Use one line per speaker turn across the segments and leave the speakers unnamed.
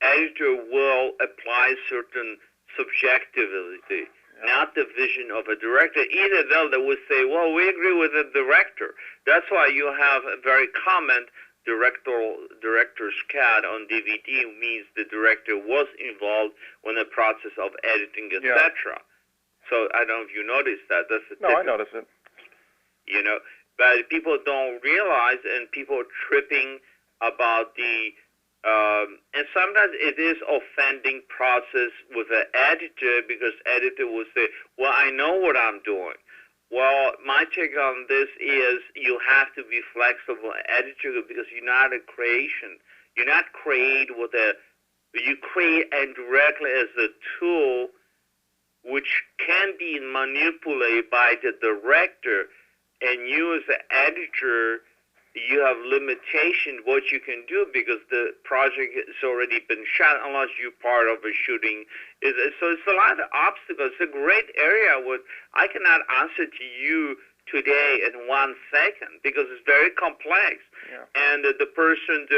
editor will apply certain subjectivity, not the vision of a director. Either they would say, well, we agree with the director. That's why you have a very common director's cut on DVD, means the director was involved in the process of editing, etc. So I don't know if you noticed that. That's a
I notice it.
You know, but people don't realize, and people are tripping about the and sometimes it is offending process with the editor, because editor will say, well, I know what I'm doing. Well, my take on this is you have to be flexible editor, because you're not a creation. You're not create with you create indirectly as a tool which can be manipulated by the director, and you as an editor, you have limitation what you can do, because the project has already been shot unless you're part of a shooting. So it's a lot of obstacles. It's a great area. I cannot answer to you today in 1 second, because it's very complex.
Yeah.
And the person,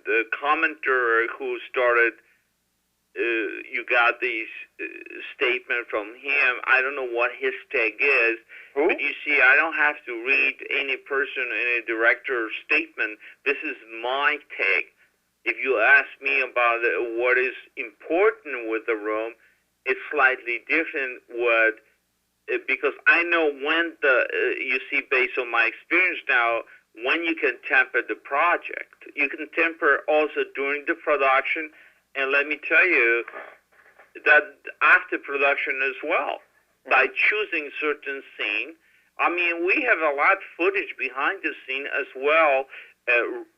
the commenter who started, you got these statement from him. I don't know what his take is.
Who?
But you see, I don't have to read any person, any director's statement. This is my take. If you ask me about what is important with the room, it's slightly different. Because I know when you see, based on my experience now, when you can temper the project. You can temper also during the production, and let me tell you that after production as well. By choosing certain scene. I mean, we have a lot of footage behind the scene as well,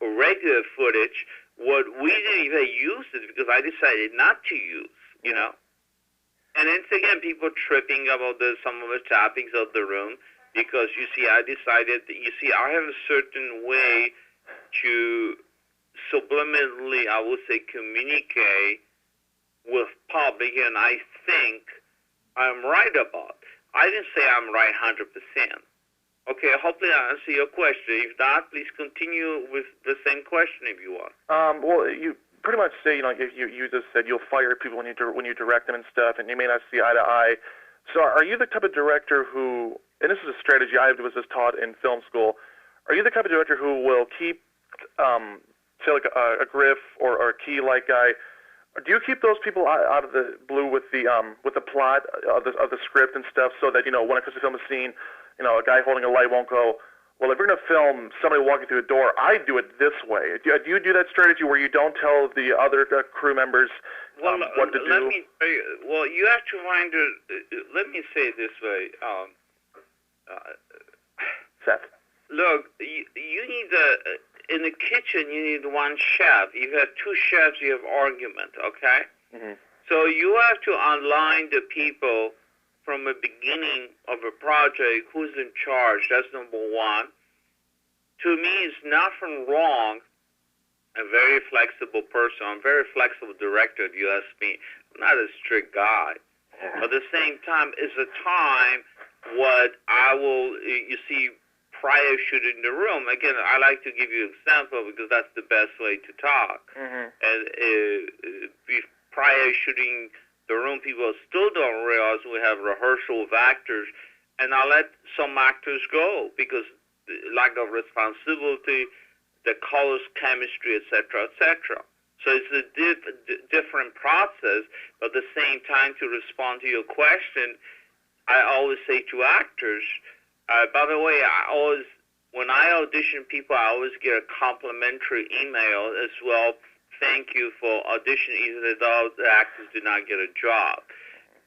regular footage. What we didn't even use it because I decided not to use, you know. And it's again people tripping about some of the topics of the room, because you see, I decided that, you see, I have a certain way to subliminally, I would say, communicate with public, and I think I'm right about. I didn't say I'm right 100%. Okay, hopefully I answer your question. If not, please continue with the same question if you want.
Well, you pretty much say, you just said you'll fire people when you direct them and stuff, and you may not see eye to eye. So are you the type of director who, and this is a strategy I was just taught in film school, are you the type of director who will keep, say like a Griff or a Key-like guy? Do you keep those people out of the blue with the plot of the script and stuff, so that, when it comes to film a scene, a guy holding a light won't go, well, if we're going to film somebody walking through a door, I do it this way. Do you do that strategy where you don't tell the other crew members what to do?
Let me tell you, well, you have to find let me say it this way.
Seth.
Look, you need in the kitchen, you need one chef. You have two chefs, you have argument, okay?
Mm-hmm.
So you have to align the people from the beginning of a project, who's in charge. That's number one. To me, it's nothing wrong. A very flexible person. I'm a very flexible director, if you ask me. I'm not a strict guy. But at the same time, it's a time what I will, you see, prior shooting the room. Again, I like to give you an example because that's the best way to talk.
Mm-hmm.
And prior shooting the room, people still don't realize we have rehearsal of actors, and I let some actors go because lack of responsibility, the colors, chemistry, etc., etc. So it's a different process, but at the same time, to respond to your question, I always say to actors, by the way, when I audition people, I always get a complimentary email as well. Thank you for auditioning, even though the actors do not get a job.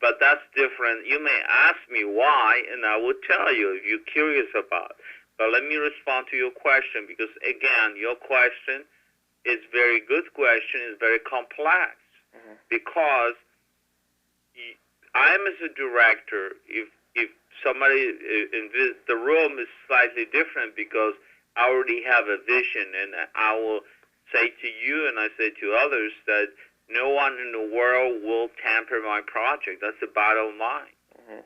But that's different. You may ask me why, and I will tell you if you're curious about it. But let me respond to your question, because, again, your question is a very good question. It's very complex.
Mm-hmm.
Because I'm, as a director, if somebody in the room is slightly different, because I already have a vision, and I will say to you and I say to others that no one in the world will tamper my project. That's the bottom line.
Mm-hmm.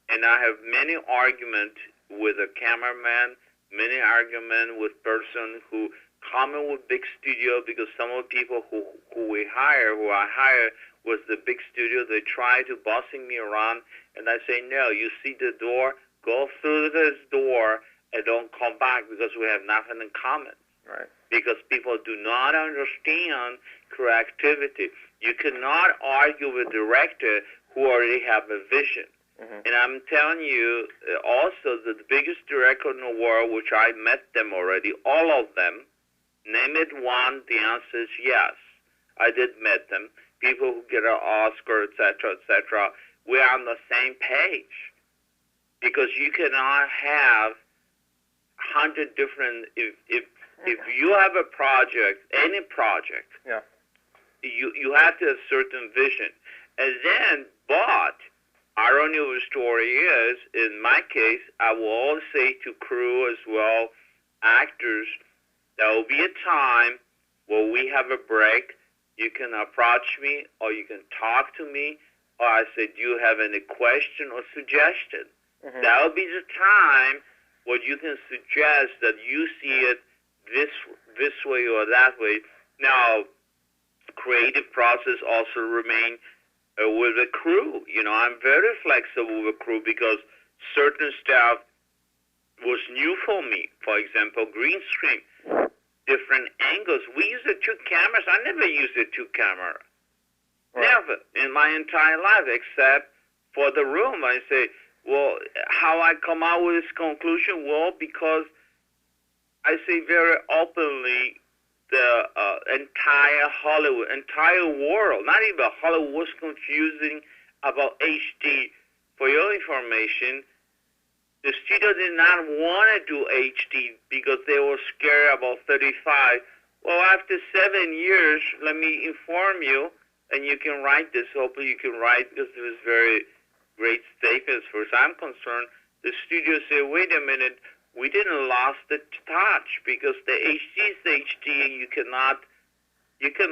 And I have many arguments with a cameraman, many arguments with person who common with big studio because some of the people who I hire was the big studio. They try to bossing me around, and I say, no, you see the door, go through this door and don't come back because we have nothing in common.
Right.
Because people do not understand creativity. You cannot argue with a director who already have a vision. Mm-hmm. And I'm telling you also that the biggest director in the world, which I met them already, all of them, name it one, the answer is yes. I did met them. People who get an Oscar, etc., etc. We're on the same page. Because you cannot have 100 different, if you have a project, any project,
yeah,
you have to have certain vision. And then, but, irony of the story is, in my case, I will always say to crew as well, actors, there will be a time where we have a break. You can approach me, or you can talk to me, or I say, do you have any question or suggestion? Mm-hmm. That will be the time where you can suggest that you see it this way or that way. Now, creative process also remain with the crew. You know, I'm very flexible with the crew because certain stuff was new for me. For example, green screen, different angles. We use the two cameras. I never used the two camera. Right. Never in my entire life, except for the room. I say, well, how I come out with this conclusion? Well, because I say very openly, the entire Hollywood, entire world, not even Hollywood, was confusing about HD. For your information, the studio did not want to do HD because they were scared about 35. Well, after 7 years, let me inform you, and you can write this. Hopefully you can write, because it was very great statements. As far as I'm concerned, the studio said, wait a minute, we didn't lost the touch, because the HD is the HD. You can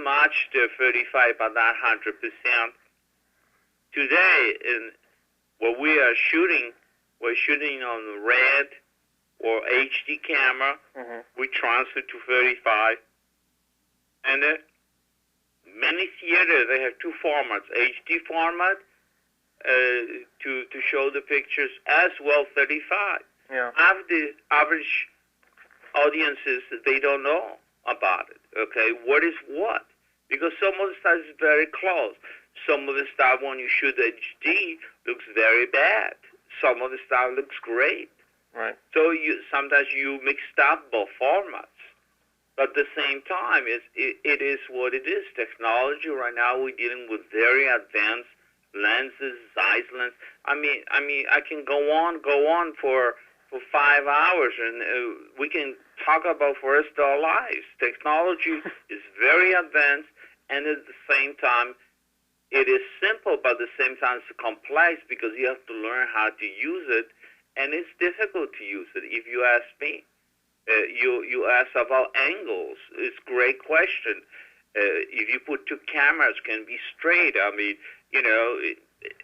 match the 35 but not 100%. Today, in what we are shooting, we're shooting on red or HD camera. Mm-hmm. We transfer to 35. And many theaters, they have two formats, HD format to show the pictures, as well 35.
Yeah.
Average audiences, they don't know about it, okay? What is what? Because some of the stuff is very close. Some of the stuff, when you shoot HD, looks very bad. Some of the stuff looks great.
Right.
So sometimes you mix up both formats. But at the same time, it is what it is. Technology right now, we're dealing with very advanced lenses, size lens. I mean, I can go on for 5 hours, and we can talk about for the rest of our lives. Technology is very advanced, and at the same time, it is simple, but at the same time, it's complex because you have to learn how to use it, and it's difficult to use it. If you ask me, you ask about angles. It's a great question. If you put two cameras, can be straight. I mean, you know,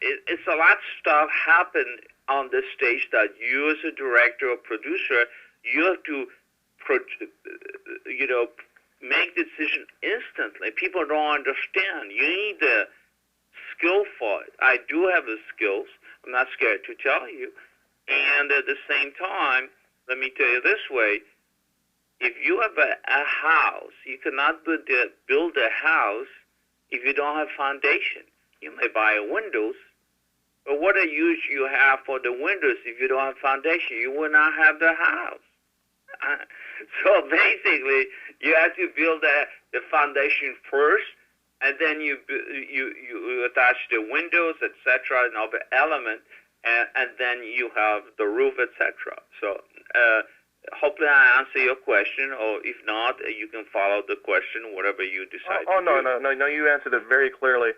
it's a lot of stuff happen on this stage that you as a director or producer, you have to, make decision instantly. People don't understand. You need the skill for it. I do have the skills. I'm not scared to tell you. And at the same time, let me tell you this way, if you have a house, you cannot build a house if you don't have foundation. You may buy windows, but what a use you have for the windows if you don't have foundation? You will not have the house. So basically, you have to build the foundation first, and then you attach the windows, etc., and other element, and then you have the roof, etc. So hopefully I answer your question, or if not, you can follow the question, whatever you decide.
No, you answered it very clearly.